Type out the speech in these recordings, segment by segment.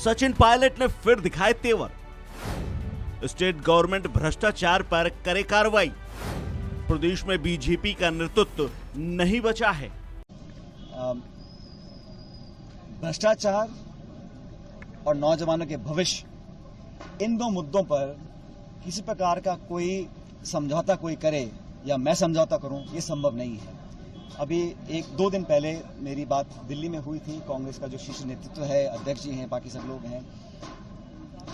सचिन पायलट ने फिर दिखाए तेवर। स्टेट गवर्नमेंट भ्रष्टाचार पर करे कार्रवाई। प्रदेश में बीजेपी का नेतृत्व नहीं बचा है। भ्रष्टाचार और नौजवानों के भविष्य, इन दो मुद्दों पर किसी प्रकार का कोई समझौता कोई करे या मैं समझौता करूं, ये संभव नहीं है। अभी 1-2 दिन पहले मेरी बात दिल्ली में हुई थी। कांग्रेस का जो शीर्ष नेतृत्व है, अध्यक्ष जी हैं, बाकी सब लोग हैं,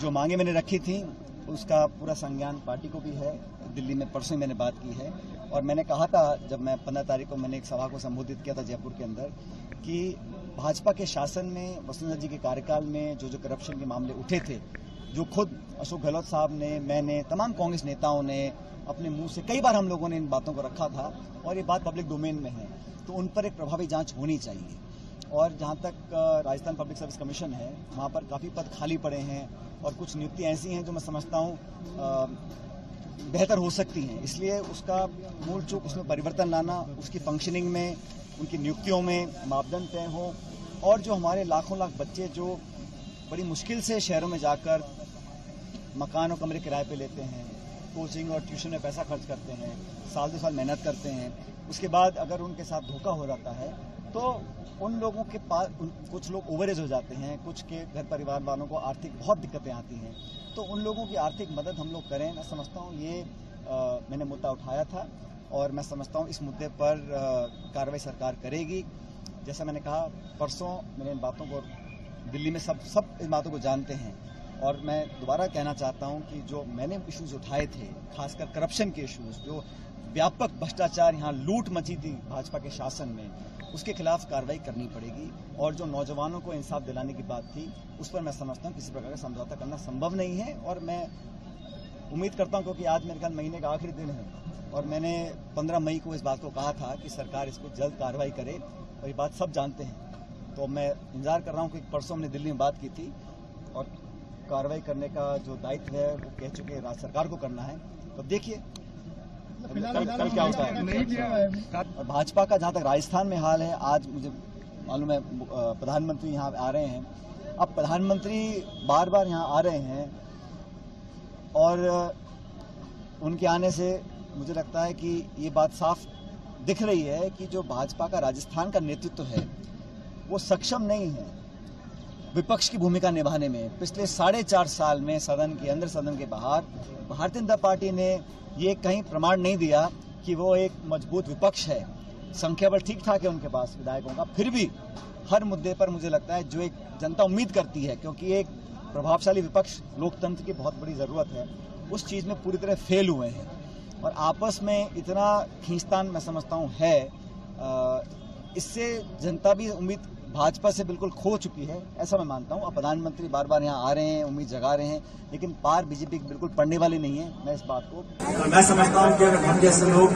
जो मांगे मैंने रखी थी उसका पूरा संज्ञान पार्टी को भी है। दिल्ली में परसों मैंने बात की है और मैंने कहा था, जब मैं 15 तारीख को मैंने एक सभा को संबोधित किया था जयपुर के अंदर, कि भाजपा के शासन में वसुंधरा जी के कार्यकाल में जो करप्शन के मामले उठे थे, जो खुद अशोक गहलोत साहब ने, मैंने, तमाम कांग्रेस नेताओं ने अपने मुंह से कई बार हम लोगों ने इन बातों को रखा था और ये बात पब्लिक डोमेन में है, तो उन पर एक प्रभावी जांच होनी चाहिए। और जहां तक राजस्थान पब्लिक सर्विस कमीशन है, वहां पर काफ़ी पद खाली पड़े हैं और कुछ नियुक्तियां ऐसी हैं जो मैं समझता हूं बेहतर हो सकती हैं। इसलिए उसका मूल चूक उसमें परिवर्तन लाना, उसकी फंक्शनिंग में, उनकी नियुक्तियों में मापदंड तय हो, और जो हमारे लाखों लाख बच्चे जो बड़ी मुश्किल से शहरों में जाकर मकान और कमरे किराए पे लेते हैं, कोचिंग और ट्यूशन में पैसा खर्च करते हैं, साल 2 साल मेहनत करते हैं, उसके बाद अगर उनके साथ धोखा हो जाता है तो उन लोगों के पास कुछ लोग ओवरेज हो जाते हैं, कुछ के घर परिवार वालों को आर्थिक बहुत दिक्कतें आती हैं, तो उन लोगों की आर्थिक मदद हम लोग करें। मैं समझता हूँ ये मैंने मुद्दा उठाया था और मैं समझता हूँ इस मुद्दे पर कार्रवाई सरकार करेगी। जैसा मैंने कहा परसों, मैंने इन बातों को दिल्ली में सब इन बातों को जानते हैं और मैं दोबारा कहना चाहता हूं कि जो मैंने इश्यूज उठाए थे, खासकर करप्शन के इश्यूज, जो व्यापक भ्रष्टाचार, यहाँ लूट मची थी भाजपा के शासन में, उसके खिलाफ कार्रवाई करनी पड़ेगी। और जो नौजवानों को इंसाफ दिलाने की बात थी, उस पर मैं समझता हूं किसी प्रकार का समझौता करना संभव नहीं है। और मैं उम्मीद करता हूं, क्योंकि आज मेरे ख्याल महीने का आखिरी दिन है और मैंने 15 मई को इस बात को कहा था कि सरकार इस पर जल्द कार्रवाई करे और ये बात सब जानते हैं। तो मैं इंतजार कर रहा हूँ कि परसों हमने दिल्ली में बात की थी और कार्रवाई करने का जो दायित्व है वो कह चुके हैं राज्य सरकार को करना है। तो देखिए कल क्या होता है। और भाजपा का जहां तक राजस्थान में हाल है, आज मुझे मालूम है प्रधानमंत्री यहाँ आ रहे हैं। अब प्रधानमंत्री बार बार यहाँ आ रहे हैं और उनके आने से मुझे लगता है कि ये बात साफ दिख रही है कि जो भाजपा का राजस्थान का नेतृत्व है वो सक्षम नहीं है विपक्ष की भूमिका निभाने में। पिछले 4.5 साल में सदन के अंदर, सदन के बाहर भारतीय जनता पार्टी ने ये कहीं प्रमाण नहीं दिया कि वो एक मजबूत विपक्ष है। संख्या बल ठीक ठाक है उनके पास विधायकों का, फिर भी हर मुद्दे पर मुझे लगता है जो एक जनता उम्मीद करती है, क्योंकि एक प्रभावशाली विपक्ष लोकतंत्र की बहुत बड़ी जरूरत है, उस चीज में पूरी तरह फेल हुए हैं। और आपस में इतना खींचतान मैं समझता हूँ है, इससे जनता भी उम्मीद भाजपा से बिल्कुल खो चुकी है, ऐसा मैं मानता हूं। अब प्रधानमंत्री बार बार यहाँ आ रहे हैं, उम्मीद जगा रहे हैं, लेकिन पार बीजेपी बिल्कुल पड़ने वाली नहीं है। मैं इस बात को मैं समझता हूं कि अगर हम जैसे लोग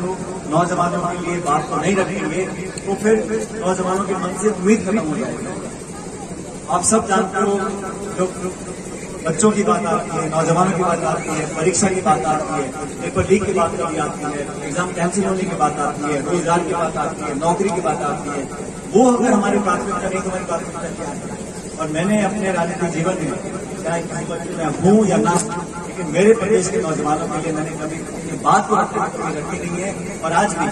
नौजवानों के लिए बात को नहीं रखेंगे तो फिर नौजवानों के मन से उम्मीद खत्म हो जाएगी। आप सब जानते हो, जो बच्चों की बात आती है, नौजवानों की बात आती है, परीक्षा की बात आती है, पेपर लीक की बात कभी आती है, एग्जाम कैंसिल होने की बात आती है, रोजगार की बात आती है, नौकरी की बात आती है, वो अगर हमारी प्राथमिकता नहीं तो हमारी प्राथमिकता क्या है। और मैंने अपने राजनीतिक जीवन में, चाहे किसी पक्ष में हूं या ना, लेकिन मेरे प्रदेश के नौजवानों के लिए मैंने कभी अपनी बात को रखी नहीं है। और आज भी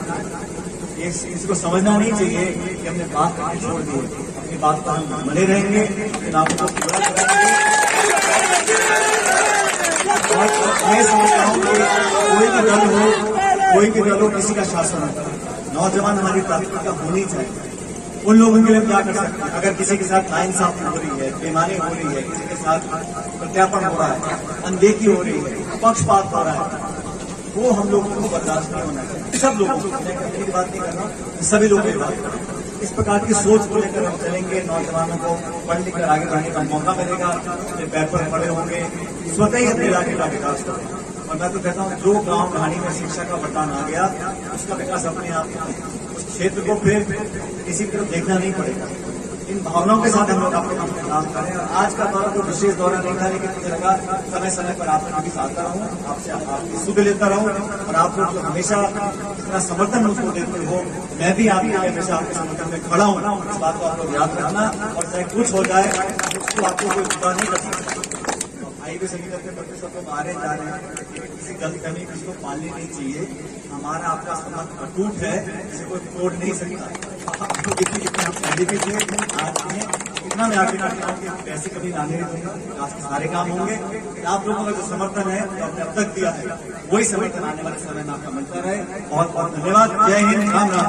इसको समझना नहीं चाहिए कि हमने बात करनी छोड़ दी है। अपनी बात पर हम बने रहेंगे, चुनावों को पूरा करेंगे। और मैं समझता हूँ कि कोई भी दल हो, किसी का शासन हो, नौजवान हमारी प्राथमिकता होनी चाहिए। उन लोगों के लिए क्या कर सकते हैं? अगर किसी के साथ नाइंसाफी हो रही है, बेईमानी हो रही है, किसी के साथ प्रत्यार्पण हो रहा है, अनदेखी हो रही है, पक्षपात हो रहा है, वो हम लोगों को बर्दाश्त नहीं होना चाहिए। सब लोगों को, मैं की बात नहीं कर रहा, सभी लोगों की बात कर रहा हूं। इस प्रकार की सोच को लेकर हम चलेंगे, नौजवानों को पढ़ लिख कर आगे बढ़ने का मौका मिलेगा, अपने पैर पर खड़े होंगे, स्वतः ही अपने इलाके का विकास करेंगे। और मैं तो कहता हूँ, जो गांव कहानी में शिक्षा का वरदान आ गया, उसका विकास अपने आप, उस क्षेत्र को फिर किसी तरफ देखना नहीं पड़ेगा। इन भावनाओं के साथ हम लोग अपने काम करें। और आज का दौरा कोई विशेष दौरा नहीं था, लेकिन मुझे लगा समय समय पर आपके बीच आता रहूं, आपसे आपकी सुध लेता रहूं, और आप लोग जो हमेशा इतना समर्थन मुझको देते हो, मैं भी आपके हमेशा आपके समर्थन में खड़ा हूं। इस बात को आप लोग याद रखना, और चाहे कुछ हो जाए, तो आपको कोई जुदा नहीं कर सकता। हाईवे से निकलते करते सब लोग आ रहे जा रहे हैं, किसी गलत कमी किसी को पालनी नहीं चाहिए। हमारा आपका संबंध अटूट है, इसे कोई तोड़ नहीं सकता। आपको कितनी कितने हम पहले भी थे, आज भी हैं, इतना मैं आगे पैसे कभी लाने नहीं दूंगा। आज के सारे काम होंगे। आप लोगों का जो समर्थन है जो आपने अब तक दिया है, वही समर्थन आने वाले समय में आपका मिलता रहे। बहुत बहुत धन्यवाद। जय हिंद, राम राम।